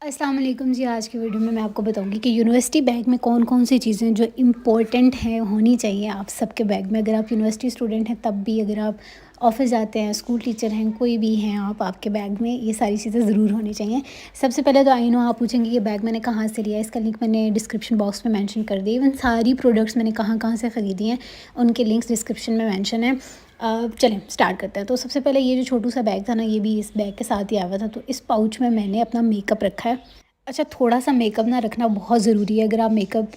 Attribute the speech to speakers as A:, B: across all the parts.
A: अस्सलाम वालेकुम जी। आज की वीडियो में मैं आपको बताऊंगी कि यूनिवर्सिटी बैग में कौन कौन सी चीज़ें जो इम्पोर्टेंट हैं होनी चाहिए आप सबके बैग में। अगर आप यूनिवर्सिटी स्टूडेंट हैं तब भी, अगर आप ऑफिस जाते हैं, स्कूल टीचर हैं, कोई भी हैं आप, आपके बैग में ये सारी चीज़ें ज़रूर होनी चाहिए। सबसे पहले तो आई नो आप पूछेंगे ये बैग मैंने कहाँ से लिया। इसका लिंक मैंने डिस्क्रिप्शन बॉक्स में मेंशन कर दी। इवन सारी प्रोडक्ट्स मैंने कहाँ कहाँ से ख़रीदी हैं उनके लिंक्स डिस्क्रिप्शन में मेंशन है। चलें स्टार्ट करते हैं। तो सबसे पहले ये जो छोटू सा बैग था ना, ये भी इस बैग के साथ ही आया हुआ था। तो इस पाउच में मैंने अपना मेकअप रखा है। अच्छा, थोड़ा-सा मेकअप ना रखना बहुत ज़रूरी है। अगर आप मेकअप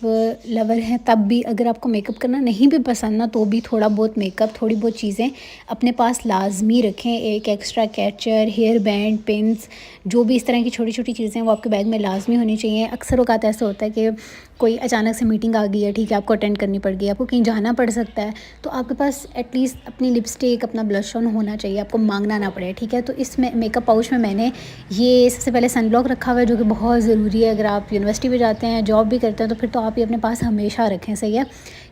A: लवर हैं तब भी, अगर आपको मेकअप करना नहीं भी पसंद ना, तो भी थोड़ा बहुत मेकअप, थोड़ी बहुत चीज़ें अपने पास लाज़मी रखें। एक extra catcher, hair band, pins, जो भी इस तरह की छोटी-छोटी चीज़ें हैं वो आपके बैग में लाज़मी होनी चाहिए। अक्सर औक़ात ऐसा होता है कि कोई अचानक से मीटिंग आ गई है, ठीक है, आपको अटेंड करनी पड़ गई, आपको कहीं जाना पड़ सकता है, तो आपके पास एटलीस्ट अपनी लिपस्टिक, अपना ब्लश ऑन होना चाहिए, आपको माँगना ना पड़े, ठीक है। तो इस मेकअप पाउच में मैंने ये सबसे पहले सनब्लॉक रखा हुआ है, जो कि बहुत ज़रूरी है। अगर आप यूनिवर्सिटी में जाते हैं, जॉब भी करते हैं, तो फिर तो आप ये अपने पास हमेशा रखें, सही है,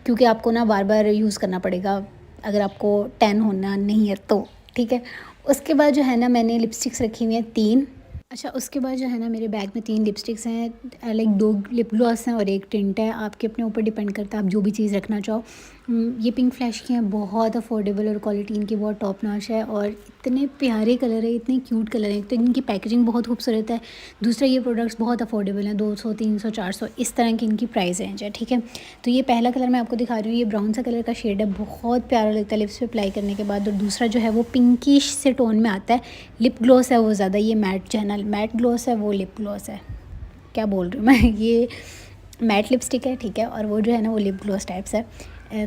A: क्योंकि आपको ना बार बार यूज़ करना पड़ेगा अगर आपको टैन होना नहीं है तो, ठीक है। उसके बाद जो है ना, मैंने लिपस्टिक्स रखी हुई हैं 3। अच्छा, उसके बाद जो है ना, मेरे बैग में 3 लिपस्टिक्स हैं, लाइक 2 लिप ग्लॉस हैं और 1 टिंट है। आपके अपने ऊपर डिपेंड करता है आप जो भी चीज़ रखना चाहो। ये पिंक फ्लैश की हैं, बहुत अफोर्डेबल और क्वालिटी इनकी बहुत टॉप नॉच है और इतने प्यारे कलर है, इतने क्यूट कलर हैं। तो इनकी पैकेजिंग बहुत खूबसूरत है। दूसरा, ये प्रोडक्ट्स बहुत अफोर्डेबल हैं, 200, 300, 400 इस तरह की इनकी प्राइस रेंज है, ठीक है। तो ये पहला कलर मैं आपको दिखा रही हूँ, ये ब्राउन सा कलर का शेड है, बहुत प्यारा लगता है लिप्स पे अप्लाई करने के बाद। और दूसरा जो है वो पिंकिश से टोन में आता है। लिप ग्लॉस है वो ज़्यादा, ये मैट जो है ना, मैट ग्लॉस है, वो लिप ग्लॉस है, क्या बोल रही हूँ मैं ये मैट लिपस्टिक है, ठीक है, और वो जो है ना वो लिप ग्लॉस टाइप्स है,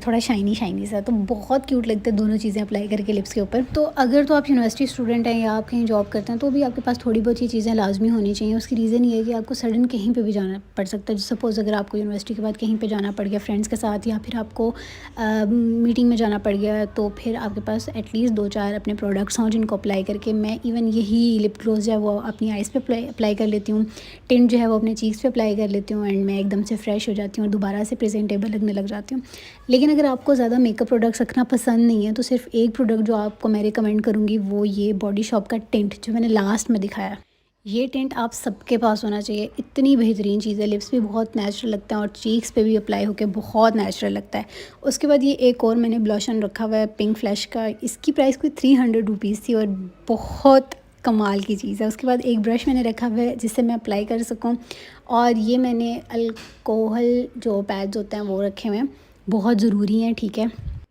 A: थोड़ा शाइनी शाइनी सा। तो बहुत क्यूट लगता है दोनों चीज़ें अप्लाई करके लिप्स के ऊपर। तो अगर तो आप यूनिवर्सिटी स्टूडेंट हैं या आप कहीं जॉब करते हैं, तो भी आपके पास थोड़ी बहुत ये चीज़ें लाजमी होनी चाहिए। उसकी रीज़न ये है कि आपको सडन कहीं पे भी जाना पड़ सकता है। सपोज़ अगर आपको यूनिवर्सिटी के बाद कहीं पे जाना पड़ गया फ्रेंड्स के साथ, या फिर आपको मीटिंग में जाना पड़ गया, तो फिर आपके पास एटलीस्ट 2-4 अपने प्रोडक्ट्स हों जिनको अप्लाई करके, मैं इवन यही लिप ग्लॉस जो है वो अपनी आइज़ पे अप्लाई कर लेती हूँ। टिंट जो है वो अपने चीक्स पे अप्लाई कर लेती हूँ, एंड मैं एकदम से फ्रेश हो जाती हूँ और दोबारा से प्रेजेंटेबल लगने लग जाती हूँ। लेकिन अगर आपको ज़्यादा मेकअप प्रोडक्ट्स रखना पसंद नहीं है, तो सिर्फ एक प्रोडक्ट जो आपको मैं रिकमेंड करूँगी वो ये बॉडी शॉप का टिंट जो मैंने लास्ट में दिखाया। ये टिंट आप सबके पास होना चाहिए, इतनी बेहतरीन चीज़ है। लिप्स भी बहुत नेचुरल लगता है और चीक्स पे भी अप्लाई होकर बहुत नेचुरल लगता है। उसके बाद ये एक और मैंने ब्लश ऑन रखा हुआ है पिंक फ्लैश का। इसकी प्राइस कोई 300 रुपीज़ थी और बहुत कमाल की चीज़ है। उसके बाद एक ब्रश मैंने रखा हुआ है जिससे मैं अप्लाई कर सकूं, और ये मैंने अल्कोहल जो पैड्स होते हैं वो रखे हुए हैं, बहुत ज़रूरी हैं, ठीक है।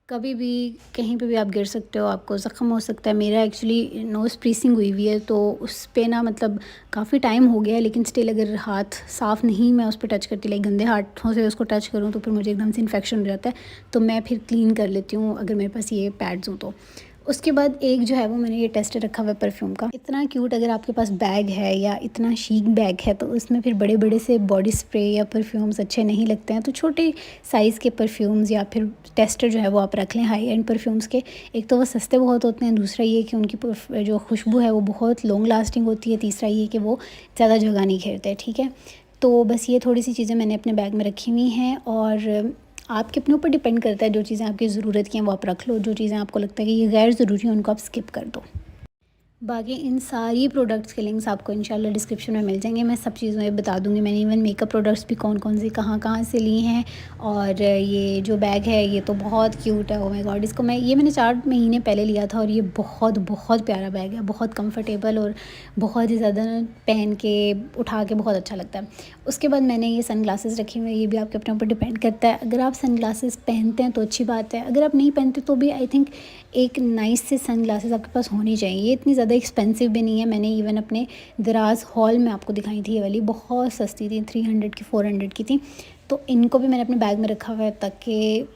A: कभी भी कहीं पे भी आप गिर सकते हो, आपको ज़ख्म हो सकता है। मेरा एक्चुअली नोज़ प्रीसिंग हुई हुई है, तो उस पे ना मतलब काफ़ी टाइम हो गया है, लेकिन स्टिल अगर हाथ साफ़ नहीं मैं उस पर टच करती, लाइक गंदे हाथों से उसको टच करूँ तो फिर मुझे एकदम से इन्फेक्शन हो जाता है, तो मैं फिर क्लीन कर लेती हूँ अगर मेरे पास ये पैड्स हों तो। उसके बाद एक जो है वो मैंने ये टेस्टर रखा हुआ है परफ्यूम का। इतना क्यूट अगर आपके पास बैग है या इतना शीक बैग है, तो उसमें फिर बड़े बड़े से बॉडी स्प्रे या परफ्यूम्स अच्छे नहीं लगते हैं, तो छोटे साइज़ के परफ्यूम्स या फिर टेस्टर जो है वो आप रख लें हाई एंड परफ्यूम्स के। एक तो वो सस्ते बहुत होते हैं, दूसरा ये कि उनकी जो खुशबू है वो बहुत लॉन्ग लास्टिंग होती है, तीसरा ये कि वो ज़्यादा जगह नहीं घेरते, ठीक है। तो बस ये थोड़ी सी चीज़ें मैंने अपने बैग में रखी हुई हैं, और आपके अपने ऊपर डिपेंड करता है, जो चीज़ें आपकी ज़रूरत की हैं वो आप रख लो, जो चीज़ें आपको लगता है कि ये गैर ज़रूरी हैं उनको आप स्किप कर दो। बाकी इन सारी प्रोडक्ट्स के लिंक्स आपको इंशाल्लाह डिस्क्रिप्शन में मिल जाएंगे। मैं सब चीज़ें ये बता दूंगी। मैंने इवन मेकअप प्रोडक्ट्स भी कौन कौन से कहाँ से लिए हैं। और ये जो बैग है ये तो बहुत क्यूट है, ओ माय गॉड। इसको मैंने 4 महीने पहले लिया था और ये बहुत बहुत प्यारा बैग है, बहुत कंफर्टेबल और बहुत ही ज़्यादा पहन के उठा के बहुत अच्छा लगता है। उसके बाद मैंने ये सन ग्लासेस रखे हुए हैं, ये भी आपके अपने ऊपर डिपेंड करता है। अगर आप सन ग्लासेस पहनते हैं तो अच्छी बात है, अगर आप नहीं पहनते तो भी आई थिंक एक नाइस से सन ग्लासेस आपके पास होनी चाहिए। ये इतनी ज़्यादा एक्सपेंसिव भी नहीं है। मैंने इवन अपने दराज हॉल में आपको दिखाई थी, ये वाली बहुत सस्ती थी, 300 की 400 की थी। तो इनको भी मैंने अपने बैग में रखा हुआ है ताकि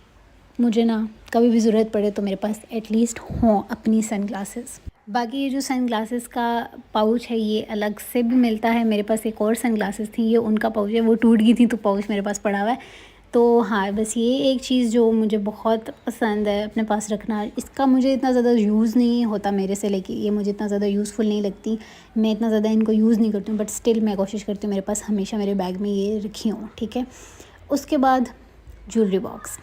A: मुझे ना कभी भी ज़रूरत पड़े तो मेरे पास एटलीस्ट हों अपनी सन ग्लासेस। बाकी ये जो सन ग्लासेस का पाउच है ये अलग से भी मिलता है। मेरे पास एक और सन ग्लासेस थी, ये उनका पाउच है, वो टूट गई थी तो पाउच मेरे पास पड़ा हुआ है। तो हाँ, बस ये एक चीज़ जो मुझे बहुत पसंद है अपने पास रखना। इसका मुझे इतना ज़्यादा यूज़ नहीं होता मेरे से, लेकिन ये मुझे इतना ज़्यादा यूज़फुल नहीं लगती, मैं इतना ज़्यादा इनको यूज़ नहीं करती हूँ, बट स्टिल मैं कोशिश करती हूँ मेरे पास हमेशा मेरे बैग में ये रखी हूँ, ठीक है। उसके बाद ज्वेलरी बॉक्स,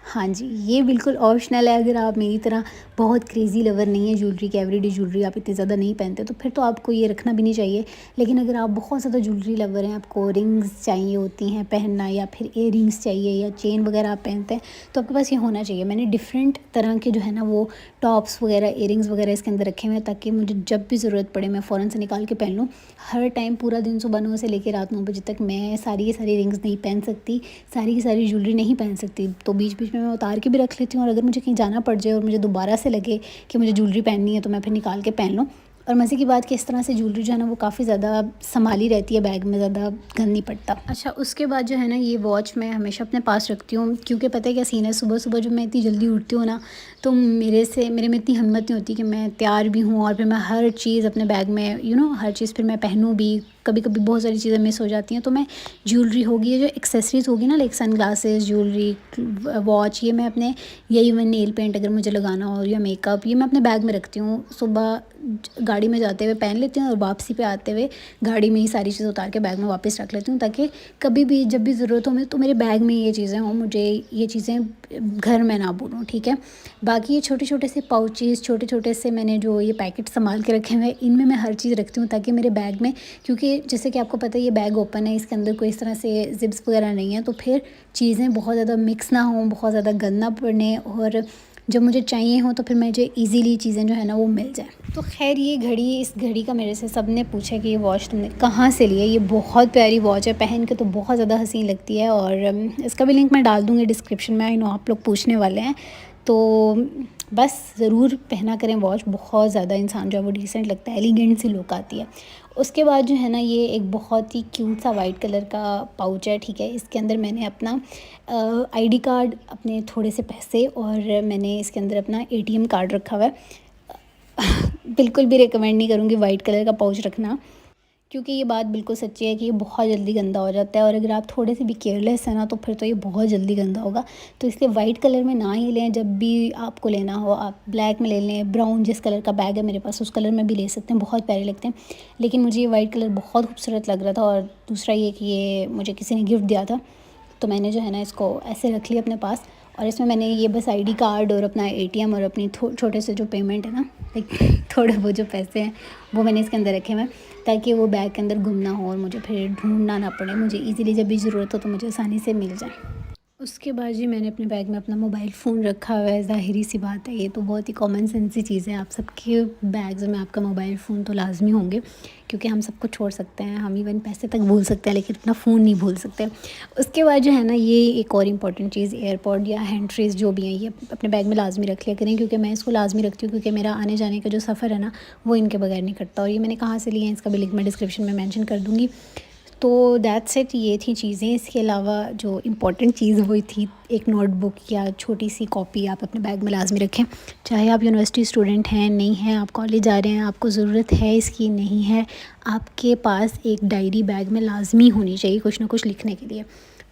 A: हाँ जी, ये बिल्कुल ऑप्शनल है। अगर आप मेरी तरह बहुत क्रेज़ी लवर नहीं है ज्वेलरी के, एवरीडे ज्वेलरी आप इतनी ज़्यादा नहीं पहनते, तो फिर तो आपको ये रखना भी नहीं चाहिए। लेकिन अगर आप बहुत ज़्यादा ज्वेलरी लवर हैं, आपको रिंग्स चाहिए होती हैं पहनना, या फिर इयररिंग्स चाहिए, या चेन वगैरह आप पहनते हैं, तो आपके पास ये होना चाहिए। मैंने डिफरेंट तरह के जो है ना वो टॉप्स वगैरह, इयररिंग्स वगैरह इसके अंदर रखे हुए हैं, ताकि मुझे जब भी ज़रूरत पड़े मैं फ़ौरन से निकाल के पहन लूँ। हर टाइम पूरा दिन सुबह 9 से लेकर रात 9 बजे तक मैं सारी की सारी रिंग्स नहीं पहन सकती, सारी की सारी ज्वेलरी नहीं पहन सकती, तो बीच बीच में मैं उतार के भी रख लेती हूँ। और अगर मुझे कहीं जाना पड़ जाए और मुझे दोबारा से लगे कि मुझे ज्वेलरी पहननी है, तो मैं फिर निकाल के पहन लूँ। और मज़े की बात कि इस तरह से ज्वेलरी जो है ना वो काफ़ी ज़्यादा संभाली रहती है, बैग में ज़्यादा गंद नहीं पड़ता। अच्छा, उसके बाद जो है ना ये वॉच मैं हमेशा अपने पास रखती हूँ, क्योंकि पता है क्या सीन है, सुबह सुबह जब मैं इतनी जल्दी उठती हूँ ना, तो मेरे में इतनी हिम्मत नहीं होती कि मैं तैयार भी हूँ और फिर मैं हर चीज़ अपने बैग में हर चीज़ फिर मैं पहनूँ भी। कभी कभी बहुत सारी चीज़ें मिस हो जाती हैं, तो मैं ज्वेलरी होगी, ये जो एक्सेसरीज़ होगी ना, like sunglasses, jewellery, watch, ये मैं अपने, या इवन नेल पेंट अगर मुझे लगाना हो, या मेकअप, ये मैं अपने बैग में रखती हूँ। सुबह गाड़ी में जाते हुए पहन लेती हूँ और वापसी पे आते हुए गाड़ी में ही सारी चीज़ उतार के बैग में वापस रख लेती हूँ, ताकि कभी भी जब भी ज़रूरत हो मैं तो मेरे बैग में ये चीज़ें हों, मुझे ये चीज़ें घर में ना भूलूँ, ठीक है। बाकी ये छोटे छोटे से पाउचेस, छोटे छोटे से मैंने जो ये पैकेट संभाल के रखे हुए हैं, इनमें मैं हर चीज़ रखती हूँ, ताकि मेरे बैग में, क्योंकि जैसे कि आपको पता है ये बैग ओपन है, इसके अंदर कोई इस तरह से ज़िप्स वगैरह नहीं है, तो फिर चीज़ें बहुत ज़्यादा मिक्स ना हों, बहुत ज़्यादा गंद ना पड़ने, और जब मुझे चाहिए हो तो फिर मुझे ईज़िली चीज़ें जो है ना वो मिल जाए। तो ख़ैर ये घड़ी, इस घड़ी का मेरे से सब ने पूछा कि ये वॉच तुमने कहाँ से ली है। ये बहुत प्यारी वॉच है, पहन के तो बहुत ज़्यादा हसीन लगती है, और इसका भी लिंक मैं डाल दूँगी डिस्क्रिप्शन में। आई नो आप लोग पूछने वाले हैं, तो बस ज़रूर पहना करें वॉच। बहुत ज़्यादा इंसान जो है वो डिसेंट लगता है, एलिगेंट सी लुक आती है। उसके बाद जो है ना ये एक बहुत ही क्यूट सा वाइट कलर का पाउच है, ठीक है। इसके अंदर मैंने अपना आईडी कार्ड, अपने थोड़े से पैसे, और मैंने इसके अंदर अपना एटीएम कार्ड रखा हुआ है। बिल्कुल भी रिकमेंड नहीं करूँगी वाइट कलर का पाउच रखना, क्योंकि ये बात बिल्कुल सच्ची है कि ये बहुत जल्दी गंदा हो जाता है, और अगर आप थोड़े से भी केयरलेस हैं ना, तो फिर तो ये बहुत जल्दी गंदा होगा। तो इसलिए वाइट कलर में ना ही लें। जब भी आपको लेना हो आप ब्लैक में ले लें, ब्राउन जिस कलर का बैग है मेरे पास उस कलर में भी ले सकते हैं, बहुत प्यारे लगते हैं। लेकिन मुझे ये वाइट कलर बहुत खूबसूरत लग रहा था, और दूसरा ये कि ये मुझे किसी ने गिफ्ट दिया था, तो मैंने जो है ना इसको ऐसे रख लिया अपने पास। और इसमें मैंने ये बस आईडी कार्ड और अपना एटीएम और अपनी छोटे से जो पेमेंट है ना, लाइक थोड़े वो जो पैसे हैं वो मैंने इसके अंदर रखे हुए हैं, ताकि वो बैग के अंदर गुम ना हो और मुझे फिर ढूंढना ना पड़े, मुझे इजीली जब भी ज़रूरत हो तो मुझे आसानी से मिल जाए। उसके बाद जी मैंने अपने बैग में अपना मोबाइल फ़ोन रखा हुआ है। ज़ाहिरी सी बात है, ये तो बहुत ही कॉमन सेंस सी चीज़ है, आप सबके बैग्स में आपका मोबाइल फ़ोन तो लाजमी होंगे, क्योंकि हम सबको छोड़ सकते हैं, हम इवन पैसे तक भूल सकते हैं लेकिन अपना फ़ोन नहीं भूल सकते। उसके बाद जो है ना ये एक और इम्पॉर्टेंट चीज़, एयरपॉड या हैंड फ्रीज़ जो भी हैं, ये अपने बैग में लाजमी रख लिया करें, क्योंकि मैं इसको लाजमी रखती हूँ, क्योंकि मेरा आने जाने का जो सफ़र है ना वो इनके बगैर नहीं कटता। और ये मैंने कहाँ से लिए हैं इसका भी लिंक मैं डिस्क्रिप्शन में मेंशन कर दूँगी। तो दैट्स इट, ये थी चीज़ें। इसके अलावा जो इम्पोर्टेंट चीज़ वही थी एक नोटबुक या छोटी सी कॉपी आप अपने बैग में लाजमी रखें। चाहे आप यूनिवर्सिटी स्टूडेंट हैं, नहीं हैं, आप कॉलेज जा रहे हैं, आपको ज़रूरत है इसकी, नहीं है, आपके पास एक डायरी बैग में लाजमी होनी चाहिए कुछ ना कुछ लिखने के लिए।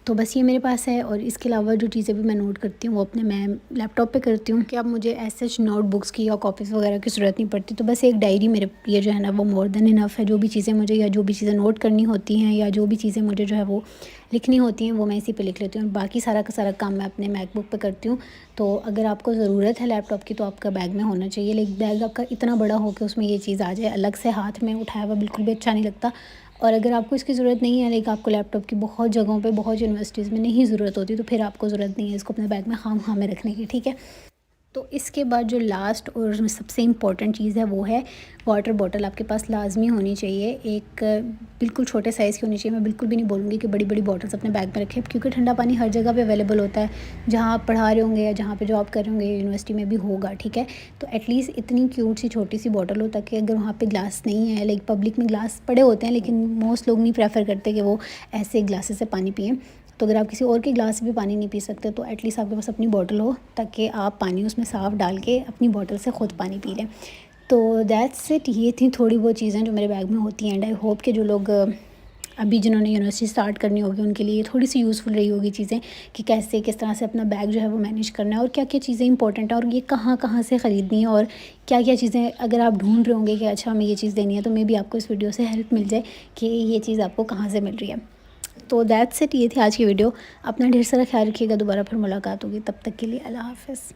A: तो बस ये मेरे पास है। और इसके अलावा जो चीज़ें भी मैं नोट करती हूँ वो अपने मैं लैपटॉप पे करती हूँ, कि अब मुझे ऐसे नोटबुक्स की या कॉपीज़ वगैरह की ज़रूरत नहीं पड़ती। तो बस एक डायरी मेरे लिए जो है ना वो मोर देन इनफ है। जो भी चीज़ें मुझे, या जो भी चीज़ें नोट करनी होती हैं, या जो भी चीज़ें मुझे जो है वो लिखनी होती हैं, वो मैं इसी पे लिख लेती हूँ। बाकी सारा का सारा काम मैं अपने मैकबुक पे करती हूँ। तो अगर आपको ज़रूरत है लैपटॉप की तो आपका बैग में होना चाहिए, लेकिन बैग आपका इतना बड़ा हो कि उसमें ये चीज़ आ जाए, अलग से हाथ में उठाया हुआ बिल्कुल भी अच्छा नहीं लगता। और अगर आपको इसकी ज़रूरत नहीं है, लाइक आपको लैपटॉप की बहुत जगहों पे, बहुत यूनिवर्सिटीज़ में नहीं ज़रूरत होती, तो फिर आपको ज़रूरत नहीं है इसको अपने बैग में खाम-खाम में रखने की, ठीक है। तो इसके बाद जो लास्ट और सबसे इम्पॉर्टेंट चीज़ है वो है वाटर बॉटल। आपके पास लाजमी होनी चाहिए, एक बिल्कुल छोटे साइज़ की होनी चाहिए। मैं बिल्कुल भी नहीं बोलूँगी कि बड़ी बड़ी बॉटल्स अपने बैग में रखें, क्योंकि ठंडा पानी हर जगह पे अवेलेबल होता है, जहाँ आप पढ़ा रहे होंगे या जहाँ पे जॉब कर रहे होंगे, यूनिवर्सिटी में भी होगा, ठीक है। तो एटलीस्ट इतनी क्यूट सी छोटी सी बॉटल हो, ताकि अगर वहाँ पर ग्लास नहीं है, लाइक पब्लिक में ग्लास पड़े होते हैं लेकिन मोस्ट लोग नहीं प्रेफर करते कि वो ऐसे ग्लासेस से पानी पिएँ। तो अगर आप किसी और के ग्लास से भी पानी नहीं पी सकते, तो एटलीस्ट आपके पास अपनी बॉटल हो, ताकि आप पानी उसमें साफ़ डाल के अपनी बॉटल से ख़ुद पानी पी लें। तो दैट्स इट, ये थी थोड़ी बहुत चीज़ें जो मेरे बैग में होती हैं। एंड आई होप कि जो लोग अभी जिन्होंने यूनिवर्सिटी स्टार्ट करनी होगी उनके लिए थोड़ी सी यूज़फुल रही होगी चीज़ें, कि कैसे किस तरह से अपना बैग जो है वो मैनेज करना है, और क्या क्या चीज़ें इंपॉर्टेंट है, और ये कहाँ कहाँ से ख़रीदनी है, और क्या क्या चीज़ें अगर आप ढूंढ रहे होंगे कि अच्छा हमें ये चीज़ देनी है, तो मे बी आपको इस वीडियो से हेल्प मिल जाए कि ये चीज़ आपको कहाँ से मिल रही है। तो दैट्स इट, ये थी आज की वीडियो। अपना ढेर सारा ख्याल रखिएगा। दोबारा फिर मुलाकात होगी, तब तक के लिए अल्लाह हाफ़िज़।